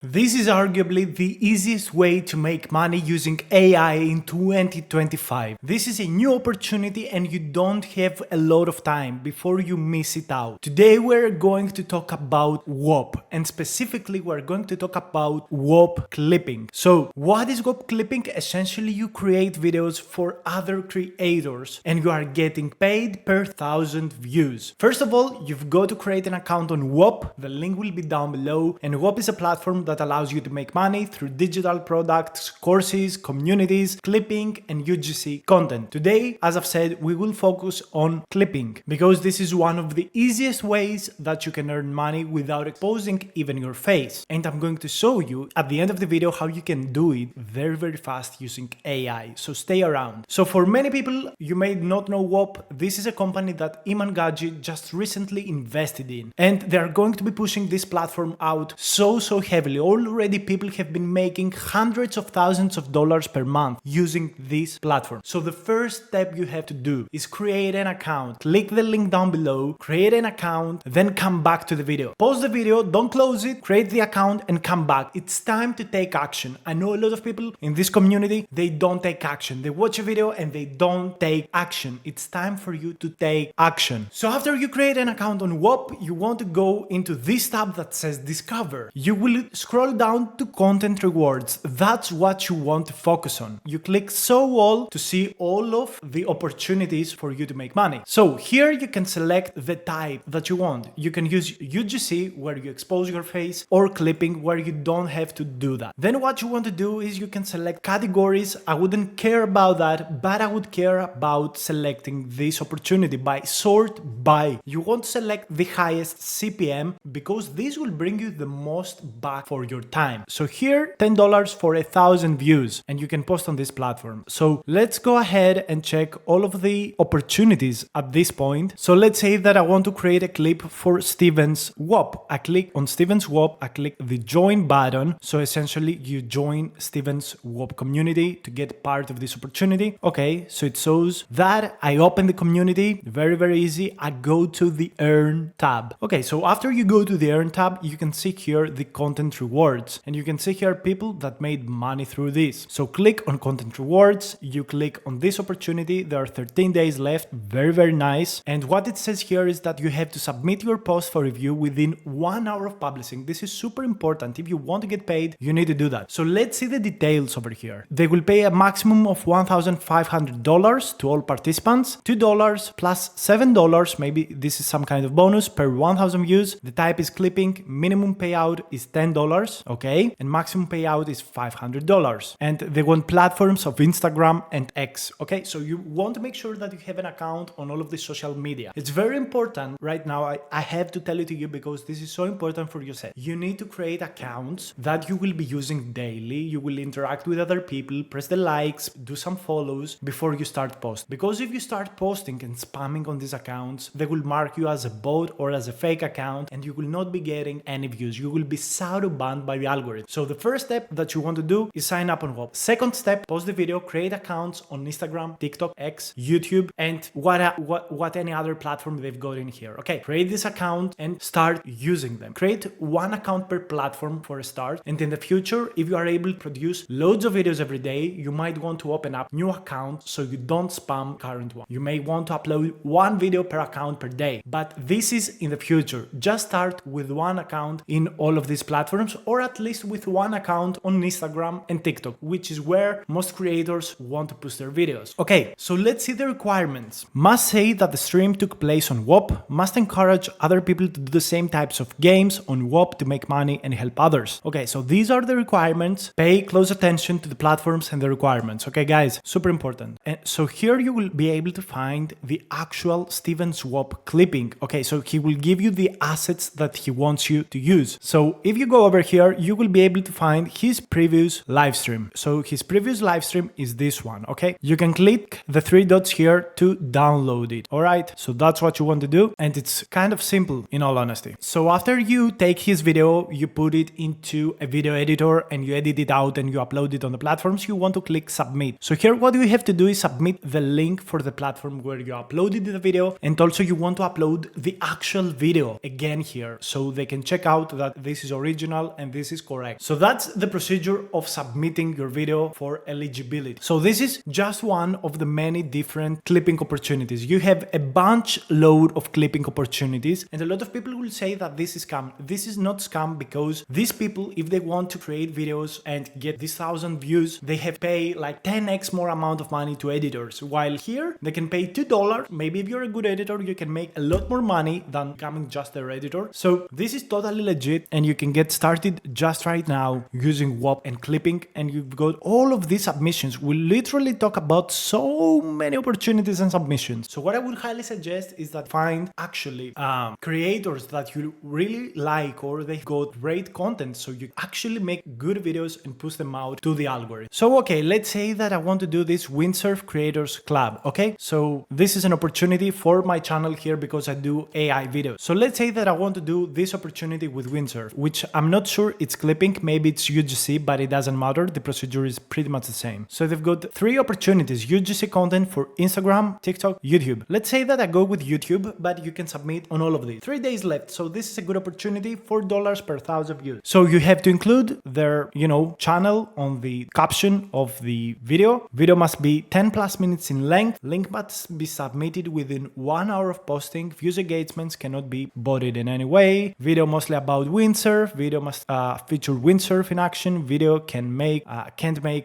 This is arguably the easiest way to make money using AI in 2025. This is a new opportunity and you don't have a lot of time before you miss it out. Today we're going to talk about Whop, and specifically we're going to talk about Whop Clipping. So what is Whop Clipping? Essentially you create videos for other creators and you are getting paid per 1,000 views. First of all, you've got to create an account on Whop. The link will be down below, and Whop is a platform that allows you to make money through digital products, courses, communities, clipping, and UGC content. Today, as I've said, we will focus on clipping because this is one of the easiest ways that you can earn money without exposing even your face. And I'm going to show you at the end of the video how you can do it very fast using AI. So stay around. So for many people, you may not know Whop. This is a company that Iman Gaji just recently invested in, and they're going to be pushing this platform out so heavily. Already people have been making hundreds of thousands of dollars per month using this platform. So the first step you have to do is create an account. Click the link down below, create an account, then come back to the video. Pause the video, don't close it, create the account and come back. It's time to take action. I know a lot of people in this community, they don't take action. They watch a video and they don't take action. It's time for you to take action. So after you create an account on Whop, you want to go into this tab that says Discover. You will scroll down to Content Rewards. That's what you want to focus on. You click Show All to see all of the opportunities for you to make money. So here you can select the type that you want. You can use UGC where you expose your face, or clipping where you don't have to do that. Then what you want to do is you can select categories. I wouldn't care about that, but I would care about selecting this opportunity by sort by. You want to select the highest CPM because this will bring you the most back for your time. So here, $10 for 1,000 views, and you can post on this platform. So let's go ahead and check all of the opportunities at this point. So let's say that I want to create a clip for Steven's Whop. I click on Steven's Whop, I click the join button. So essentially you join Steven's Whop community to get part of this opportunity. Okay, so it shows that I open the community, very easy. I go to the earn tab. Okay, so after you go to the earn tab, you can see here the content rewards, and you can see here people that made money through this. So click on content rewards, you click on this opportunity. There are 13 days left, very nice. And what it says here is that you have to submit your post for review within 1 hour of publishing. This is super important. If you want to get paid, you need to do that. So let's see the details over here. They will pay a maximum of $1,500 to all participants, $2 plus $7, maybe this is some kind of bonus, per 1,000 views. The type is clipping, minimum payout is $10, okay, and maximum payout is $500. And they want platforms of Instagram and X, okay? So you want to make sure that you have an account on all of the social media. It's very important right now. I have to tell it to you because this is so important for yourself. You need to create accounts that you will be using daily. You will interact with other people, press the likes, do some follows before you start posting. Because if you start posting and spamming on these accounts, they will mark you as a bot or as a fake account, and you will not be getting any views. You will be shadow banned by the algorithm. So the first step that you want to do is sign up on Whop. Second step, pause the video, create accounts on Instagram, TikTok, X, YouTube, and what any other platform they've got in here. Okay, create this account and start using them. Create one account per platform for a start, and in the future, if you are able to produce loads of videos every day, you might want to open up new accounts so you don't spam current one. You may want to upload one video per account per day, but this is in the future. Just start with one account in all of these platforms, or at least with one account on Instagram and TikTok, which is where most creators want to post their videos. Okay, so let's see the requirements. Must say that the stream took place on Whop, must encourage other people to do the same types of games on Whop to make money and help others. Okay, so these are the requirements. Pay close attention to the platforms and the requirements. Okay, guys, super important. And so here you will be able to find the actual Steven's Whop clipping. Okay, so he will give you the assets that he wants you to use. So if you go over here, you will be able to find his previous live stream. So his previous live stream is this one, okay? You can click the 3 dots here to download it, all right? So that's what you want to do, and it's kind of simple in all honesty. So after you take his video, you put it into a video editor and you edit it out and you upload it on the platforms, you want to click submit. So here what you have to do is submit the link for the platform where you uploaded the video, and also you want to upload the actual video again here so they can check out that this is original legal and this is correct. So that's the procedure of submitting your video for eligibility. So this is just one of the many different clipping opportunities. You have a bunch load of clipping opportunities, and a lot of people will say that this is scam. This is not scam, because these people, if they want to create videos and get these 1,000 views, they have pay like 10x more amount of money to editors, while here they can pay $2. Maybe if you're a good editor, you can make a lot more money than becoming just their editor. So this is totally legit, and you can get started just right now using Whop and clipping, and you've got all of these submissions. We literally talk about so many opportunities and submissions. So what I would highly suggest is that find actually creators that you really like, or they got great content, so you actually make good videos and push them out to the algorithm. So okay, let's say that I want to do this Windsurf Creators Club. Okay, so this is an opportunity for my channel here because I do AI videos. So let's say that I want to do this opportunity with Windsurf, which I'm not sure it's clipping, maybe it's UGC, but it doesn't matter. The procedure is pretty much the same. So they've got 3 opportunities: UGC content for Instagram, TikTok, YouTube. Let's say that I go with YouTube, but you can submit on all of these. 3 days left. So this is a good opportunity, $4 per 1,000 views. So you have to include their, channel on the caption of the video. Video must be 10 plus minutes in length. Link must be submitted within 1 hour of posting. Views engagements cannot be botted in any way. Video mostly about windsurf. Video must feature windsurf in action. Video can't make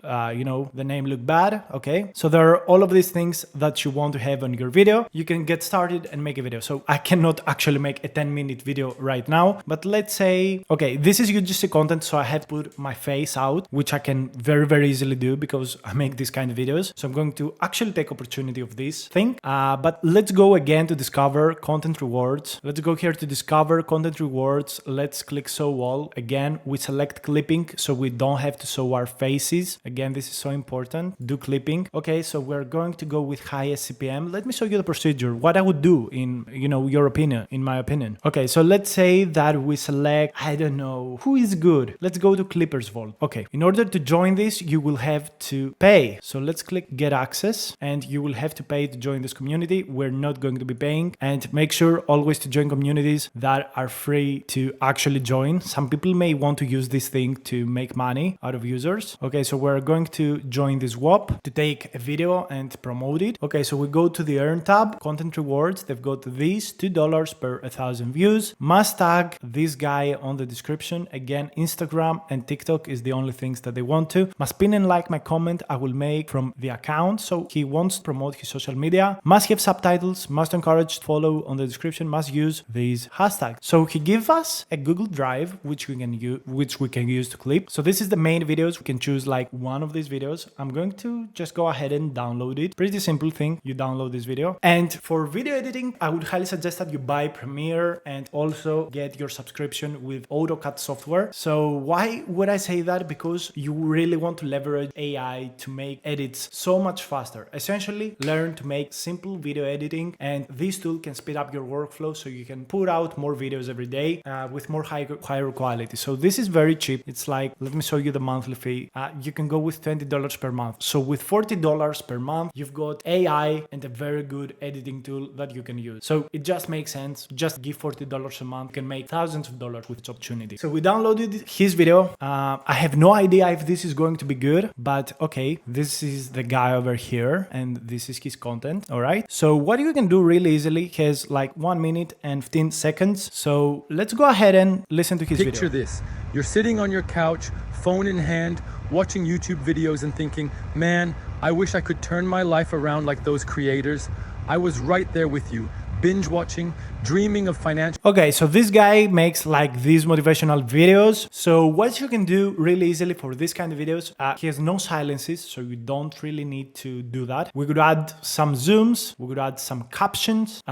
the name look bad. Okay, so there are all of these things that you want to have on your video. You can get started and make a video. So I cannot actually make a 10-minute video right now, but let's say, okay, this is UGC content, so I have to put my face out, which I can very, very easily do because I make these kind of videos. So I'm going to actually take opportunity of this thing. But let's go again to discover content rewards. Let's go here to discover content rewards. Let's click show all. Again, we select clipping so we don't have to show our faces. Again, this is so important. Do clipping. Okay, so we're going to go with highest CPM. Let me show you the procedure, what I would do in, your opinion, in my opinion. Okay, so let's say that we select, I don't know, who is good? Let's go to Clippers Vault. Okay, in order to join this, you will have to pay. So let's click get access, and you will have to pay to join this community. We're not going to be paying, and make sure always to join communities that are free to actually join. Some people may want to use this thing to make money out of users. Okay, so we're going to join this Whop to take a video and promote it. Okay, so we go to the earn tab, content rewards. They've got these $2 per 1,000 views. Must tag this guy on the description. Again, Instagram and TikTok is the only things that they want to. Must pin and like my comment I will make from the account. So he wants to promote his social media. Must have subtitles. Must encourage follow on the description. Must use these hashtags. So he gives us a Google Drive which we can use to clip. So this is the main videos. We can choose like one of these videos. I'm going to just go ahead and download it. Pretty simple thing. You download this video. And for video editing, I would highly suggest that you buy Premiere and also get your subscription with AutoCAD software. So why would I say that? Because you really want to leverage AI to make edits so much faster. Essentially, learn to make simple video editing, and this tool can speed up your workflow so you can put out more videos every day with more higher quality. So this is very cheap. It's like, let me show you the monthly fee. You can go with $20 per month. So with $40 per month, you've got AI and a very good editing tool that you can use. So it just makes sense. Just give $40 a month. You can make thousands of dollars with this opportunity. So we downloaded his video. I have no idea if this is going to be good, but okay, this is the guy over here and this is his content. All right. So what you can do really easily, he has like 1 minute and 15 seconds. So let's go ahead and listen to his video. Picture this. You're sitting on your couch, phone in hand, watching YouTube videos and thinking, man, I wish I could turn my life around like those creators. I was right there with you, binge watching, dreaming of financial. Okay, so this guy makes like these motivational videos. So what you can do really easily for this kind of videos, he has no silences, so you don't really need to do that. We could add some zooms, we could add some captions,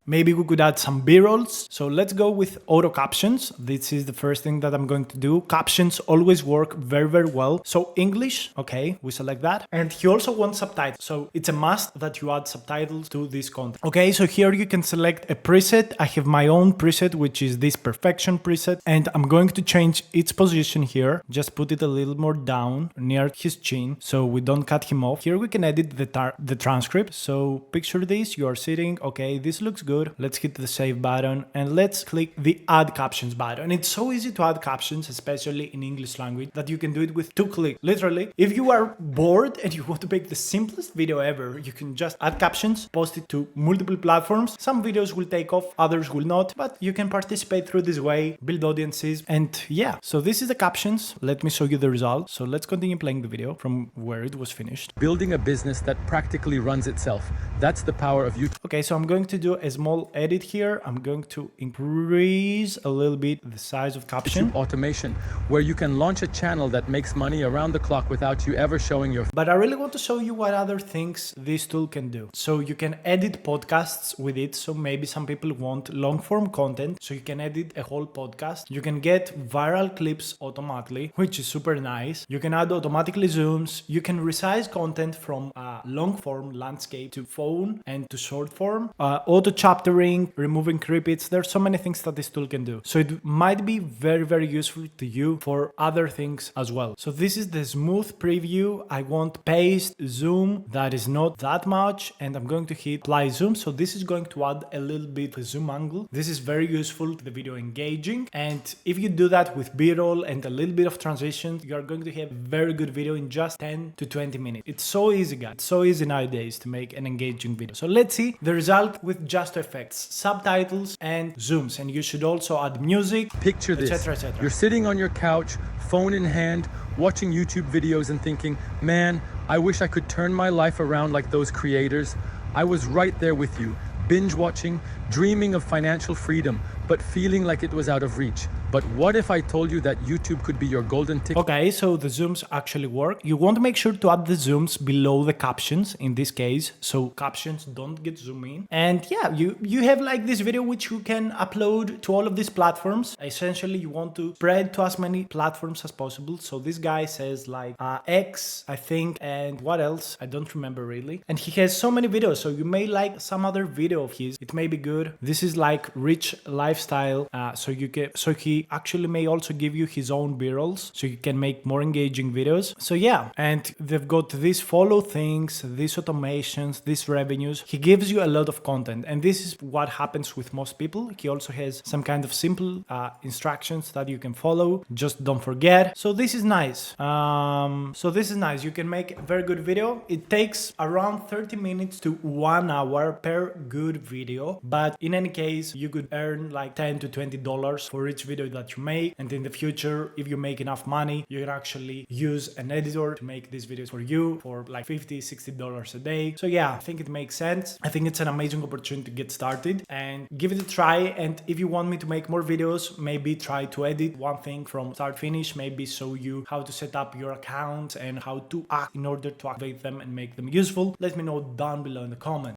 maybe we could add some b-rolls. So let's go with auto captions. This is the first thing that I'm going to do. Captions always work very, very well. So English, okay, we select that. And he also wants subtitles. So it's a must that you add subtitles to this content. Okay, so here you can select a preset. I have my own preset, which is this perfection preset, and I'm going to change its position here. Just put it a little more down near his chin so we don't cut him off. Here we can edit the transcript. So picture this, you are sitting, okay, this looks good. Let's hit the save button and let's click the add captions button. It's so easy to add captions, especially in English language, that you can do it with 2 clicks. Literally, if you are bored and you want to make the simplest video ever, you can just add captions, post it to multiple platforms. Some videos will take off, others will not, but you can participate through this way, build audiences, and yeah. So this is the captions. Let me show you the result. So let's continue playing the video from where it was finished. Building a business that practically runs itself. That's the power of YouTube. Okay, so I'm going to do a small edit here. I'm going to increase a little bit the size of caption. Automation, where you can launch a channel that makes money around the clock without you ever showing your... But I really want to show you what other things this tool can do. So you can edit podcasts with it. So maybe some people want long form content. So you can edit a whole podcast. You can get viral clips automatically, which is super nice. You can add automatically zooms. You can resize content from long form landscape to phone and to short form. Auto chaptering, removing creepits. There's so many things that this tool can do. So it might be very, very useful to you for other things as well. So this is the smooth preview. I want paste zoom that is not that much, and I'm going to hit apply zoom. So this is going to add a little bit of zoom angle. This is very useful to the video engaging, and if you do that with b-roll and a little bit of transition, you are going to have very good video in just 10 to 20 minutes. It's so easy, guys. It's so easy nowadays to make an engaging video. So let's see the result with just effects, subtitles and zooms, and you should also add music. Picture this, etc. You're sitting on your couch, phone in hand, watching YouTube videos and thinking, man, I wish I could turn my life around like those creators. I was right there with you, binge watching, dreaming of financial freedom, but feeling like it was out of reach. But what if I told you that YouTube could be your golden ticket? Okay, so the zooms actually work. You want to make sure to add the zooms below the captions in this case, so captions don't get zoom in. And yeah, you have like this video which you can upload to all of these platforms. Essentially, you want to spread to as many platforms as possible. So this guy says like X, I think, and what else? I don't remember really. And he has so many videos, so you may like some other video of his. It may be good. This is like rich lifestyle, so he actually may also give you his own b-rolls so you can make more engaging videos. So yeah, and they've got these follow things, these automations, these revenues. He gives you a lot of content, and this is what happens with most people. He also has some kind of simple instructions that you can follow. Just don't forget. So this is nice. You can make a very good video. It takes around 30 minutes to 1 hour per good video, but in any case you could earn like $10 to $20 for each video that you make, and in the future, if you make enough money, you can actually use an editor to make these videos for you for like $50-$60 a day. So yeah, I think it makes sense. I think it's an amazing opportunity to get started and give it a try. And if you want me to make more videos, maybe try to edit one thing from start finish, maybe show you how to set up your accounts and how to act in order to activate them and make them useful. Let me know down below in the comments.